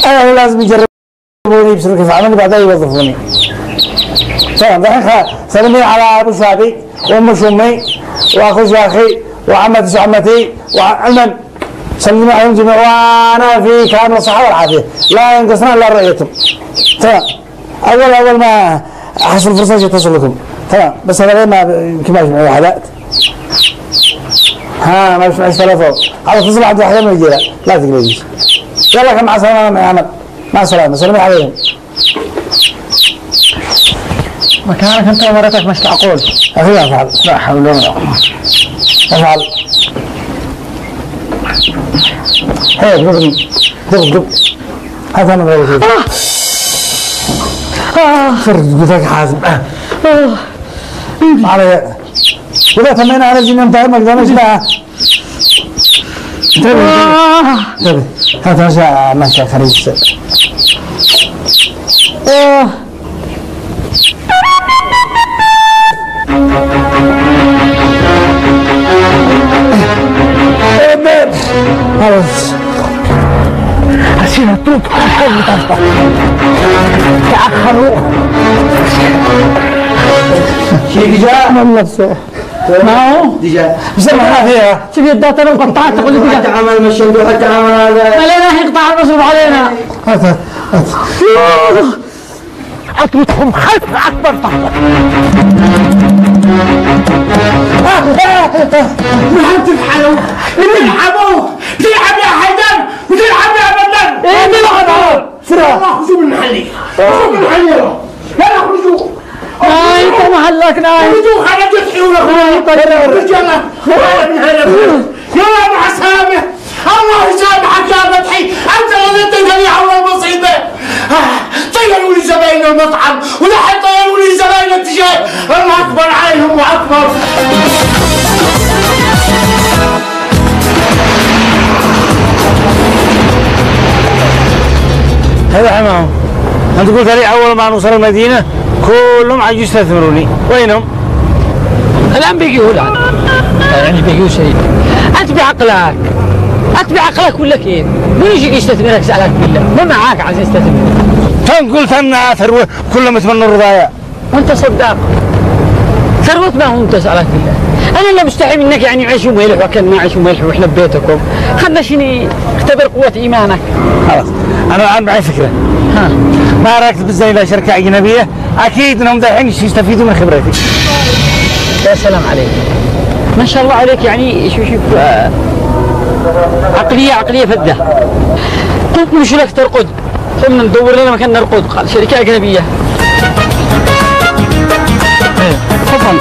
أنا لازم يجربوني بسرعة كيف عملي بعدين يوظفوني. تمام دحين سلمي على أبو شادي وأم شمي وأخو شاخي وعمتي وعمتي وعمن سلمي عليهم جميعا وأنا في كامل الصحة والعافية لا ينقصنا إلا رؤيتهم. تمام أول ما أحصل فرصة يتصل لكم. تمام بس هذا ما يمكن ما يجمع وحدات. ها ما يجمع ثلاثة على اتصل عبد الحليم الجيرة لا تقلقيش. يلا كم مع السلامة يا عمل مع السلامة سلمي عليهم. مكانك أنت ومرتك مش معقول. أخي أفعل. لا حول ولا قوة. أفعل. هيا دب هذا أنا غير كذا. خرج قلت لك حازم. على ولا تمينا على الجنين طيب ما قدرناش لا. انتبه هذا ماشي خريج. خلاص عشان الطوب حلو تفضل تأخروا شيء جاء من نفسه ما هو دجاج بسمعها فيها شوف يدات انا قطعت تقول لي حتى عمل مشهد وحتى عمل هذا ما لنا يقطع المصروف علينا هات عقلتهم خلف اكبر تحت ما تفحلوا بتلعبوا بتلعب يا حيدر بتلعب يا بدر ايه بيلعبوا سرعه خذوا من محلي خذوا من محلي يلا خذوا انت محلك نايم خذوا خلينا تحيوا يا رجاله من هنا يلا مع السلامه الله يسامحك يا فتحي انت اللي تدري على المصيبه طيروا لي زباين المطعم ولحد طيروا لي زباين التجار الله اكبر عليهم واكبر هذا حماهم انت قلت لي اول ما نوصل المدينه كلهم عايزين يستثمروني وينهم؟ الان بيجوا الان يعني بيجوا شيء انت بعقلك ولا كيف؟ من يجي يستثمرك سألك بالله ما معاك عايز يستثمر كم قلت انا ثروه كلهم يتمنوا الرضايا وانت صداق ثروة ما هو انت سألك بالله انا اللي مستحي منك يعني عيش وملح وكان ما عيش وملح واحنا ببيتكم خلنا شني اختبر قوة ايمانك خلاص انا الان معي فكرة ها ما رايك تبزي الى شركة اجنبية اكيد انهم دحين يستفيدوا من خبرتي يا سلام عليك ما شاء الله عليك يعني شوف عقلية فدة قلت مش لك ترقد قمنا ندور لنا مكان نرقد قال شركة أجنبية تفضل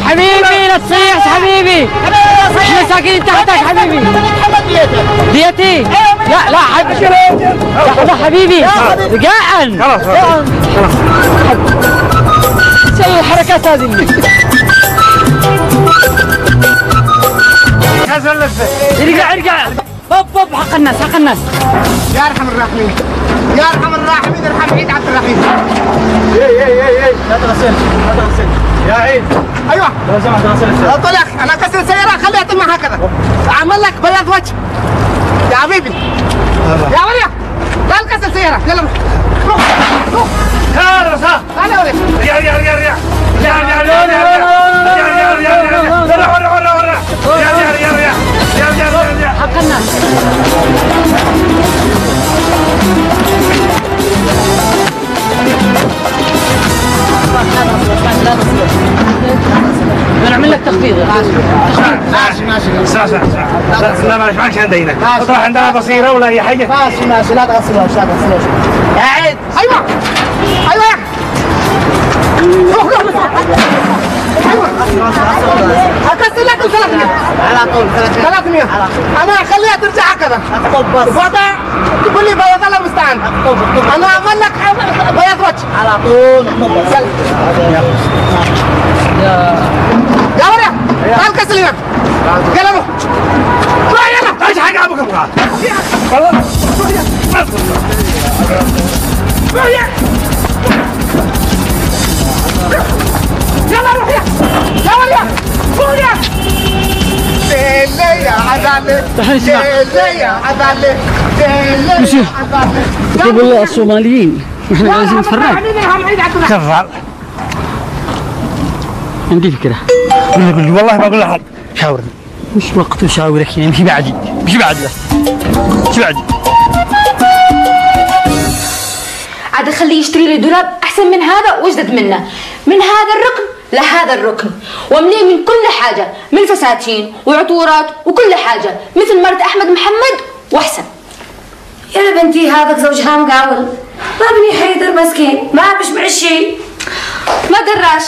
حبيبي لا تصيح حبيبي احنا ساكنين تحتك حبيبي ديتي لا حبيبي لا حبيبي رجاء خلاص شيء الحركات هذه ارجع بوب حق الناس يا ارحم الراحمين ارحم عيد عبد الرحيم لا تغسل يا عيد ايوه لو سمحت غسل طلع انا كسر السياره خليها تطلع هكذا اعمل لك بياض وجه يا حبيبي يا وليا لا كسر السياره يلا روح يا رصا تعال يا وليا حق الناس بنعمل لك تخفيض ماشي لا ما كان دينك اطرح عندنا بصيره ولا اي حاجه ماشي لا تغسلوش يا عيد ايوه روح ايوه كسر لك 300 على طول 300 انا اخليها ترجع هكذا وضع تقول لي بياض الله المستعان انا اعمل لك بياض وجه على طول يا وريا تعال كسر لي يلا روح يلا ايش حاجه ابوك ابغى يلا روح يا وليا وليا يا عدالة يا عدالة مشي يقول الصوماليين احنا جالسين نتفرج كفر عندي فكرة والله ما اقول لك شاورني مش وقت أشاورك يعني مش بعدي بس مش بعدي عاد خليه يشتري لي دولاب احسن من هذا واجدد منه من هذا الركن لهذا الركن ومليه من كل حاجه من فساتين وعطورات وكل حاجه مثل مرت احمد محمد واحسن. يا بنتي هذاك زوجها مقاول ما بني حيدر مسكين ما مش معشي ما دراش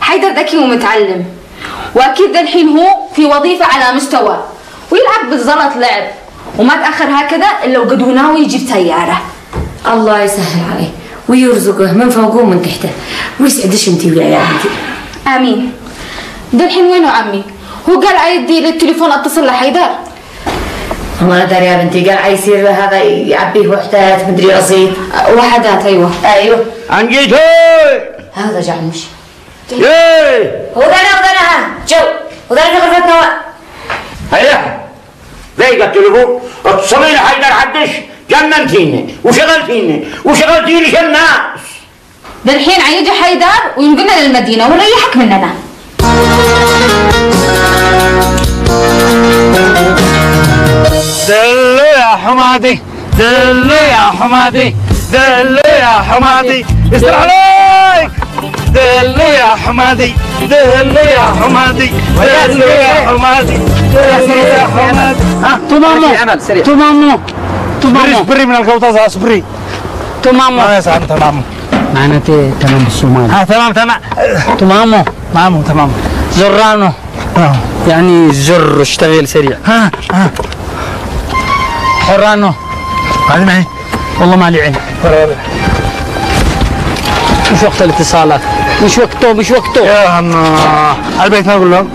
حيدر ذكي ومتعلم واكيد الحين هو في وظيفه على مستوى ويلعب بالزلط لعب وما تاخر هكذا الا وقد هو ناوي يجيب سياره. الله يسهل عليه ويرزقه من فوقه ومن تحته ويسعدش انتي وعيالك. امين. ده الحين وينه عمي؟ هو قال عيدي للتليفون اتصل لحيدر. ما ادري يا بنتي قال عيصير هذا يعبيه وحدات مدري رصيد وحدات ايوه عن جيت هذا جعمش ايه وذنا شو وذنا في غرفتنا هيا ذيك التليفون اتصلي لي حيدر حدش جننتيني وشغلتي لي الناس. ده الحين عيجي حيدر وينقلنا للمدينه ونريحك مننا. دلو يا حمادي دلو يا حمادي دلو يا حمادي يستر عليك دلو يا حمادي دلو يا حمادي دلو يا حمادي دلو يا حمادي تمامو بري من القوطاز اصبري تمامو يا سلام تمام معناته تمام بالصومال تمام زرانو يعني زر اشتغل سريع حرانو هذه معي والله ما لي علم مش وقت الاتصالات مش وقته يا الله البيت ما اقول لهم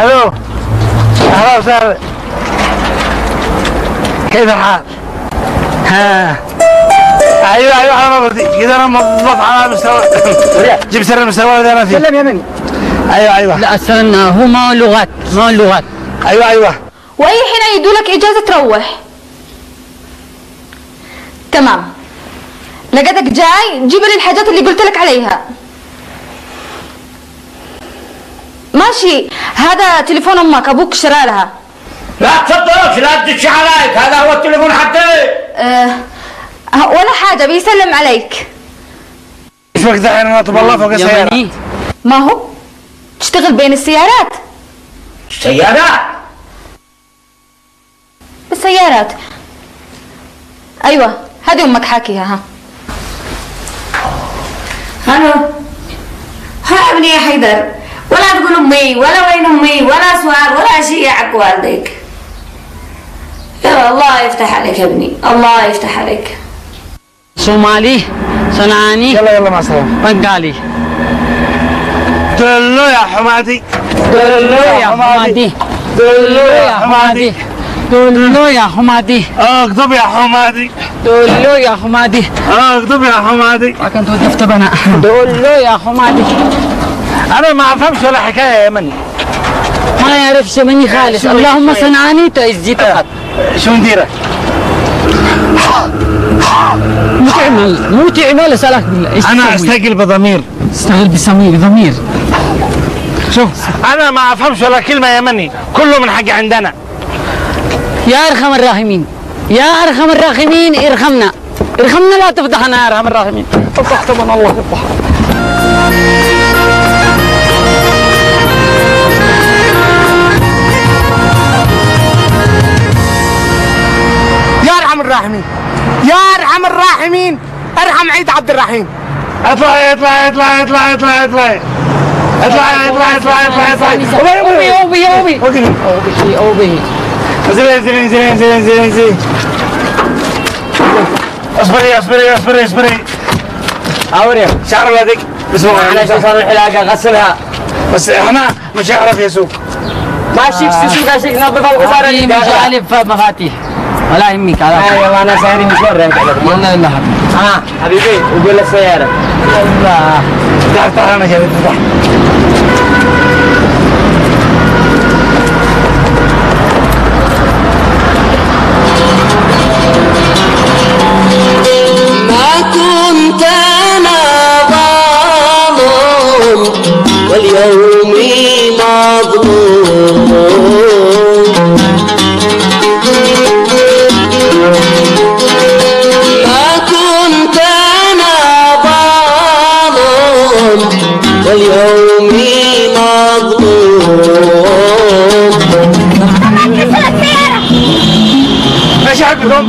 الو اهلا وسهلا كيف الحال؟ ها ايوه على مرتي كذا انا موظف على مستوى جيب سر المستوى اللي انا فيه سلم يا مني ايوه لا استنى هو ما لغات ايوه واي حين يدوا لك اجازه تروح. تمام لقيتك جاي جيب لي الحاجات اللي قلت لك عليها. ماشي هذا تليفون امك ابوك اشترى لها. لا تصدقش لا تدش عليك هذا هو التليفون حقي. ولا حاجه بيسلم عليك. اسمك دحين انا طب الله فوق السيارة. ما هو تشتغل بين السيارات. السيارات ايوه هذه امك حاكيها. هلو ها ابني يا حيدر ولا تقول امي ولا وين امي ولا سؤال ولا شيء يعق والديك. يا الله يفتح عليك يا ابني الله يفتح عليك. صومالي صنعاني يلا مع السلامة. بنغالي دلو يا حمادي دلو يا حمادي اكذب يا حمادي اكذب يا حمادي كنت وقفت بنا دلو يا حمادي انا ما افهمش ولا حكايه يا مني ما يعرفش مني خالص. اللهم صنعاني تعزي فقط. شو نديره؟ مو تعمل اسالك بالله. انا استقل بضمير استغل بضمير. شوف انا ما افهمش ولا كلمه يا مني كله من حق عندنا. يا ارحم الراحمين ارحمنا لا تفضحنا يا ارحم الراحمين. فضحت من الله يفضح. يا ارحم الراحمين ارحم عيد عبد الرحيم اطلعي اطلعي اطلعي اطلعي اطلعي اطلعي اطلعي اطلعي اطلعي اطلعي اوبي اوبي اوبي اوبي انزلي انزلي انزلي انزلي انزلي انزلي اصبري اصبري اصبري اصبري اوريك شعر ولادك بس انا شو صار الحلاقه غسلها بس احنا مش هيعرف يسوق ماشي في سوق شيء نظف الغبار اللي مش عارف مفاتيح ولا يهمك على ايوه انا سايرين مشوار والله الا حبيبي وقول السياره الله تعال تعال انا جاي ما كنت انا ظالم واليوم مظلوم ما كنت انا ظالم واليوم مظلوم ايش حقكم؟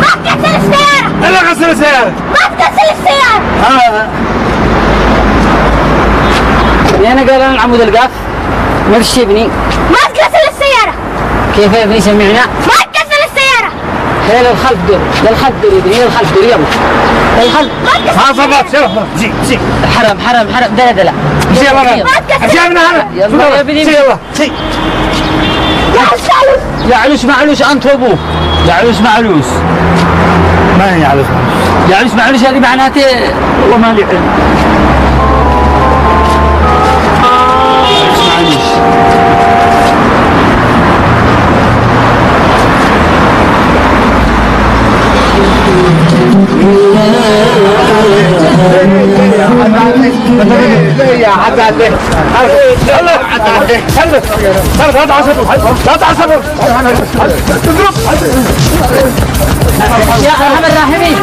ما تكسر السيارة! انا غسل السيارة ما تكسر السيارة! انا قال انا العمود القاف ما فيش ابني ما تكسر السيارة! كيف يا ابني سمعنا؟ ما تكسر السيارة! هي للخلف دور للخلف دور يا ابني للخلف دور يلا للخلف ها صبات يلا جي جي حرام حرام حرام دلا دلا جي يلا جي من هنا يلا يا ابني جي يلا جي يا علوش معلوش انت وابوه يا علوش معلوش ما يعرف يا علوش معلوش هذه معناته والله ما لي علم معلوش يا حبيبي يلا لا تعصبوا لا تعصبوا يا ارحم الراحمين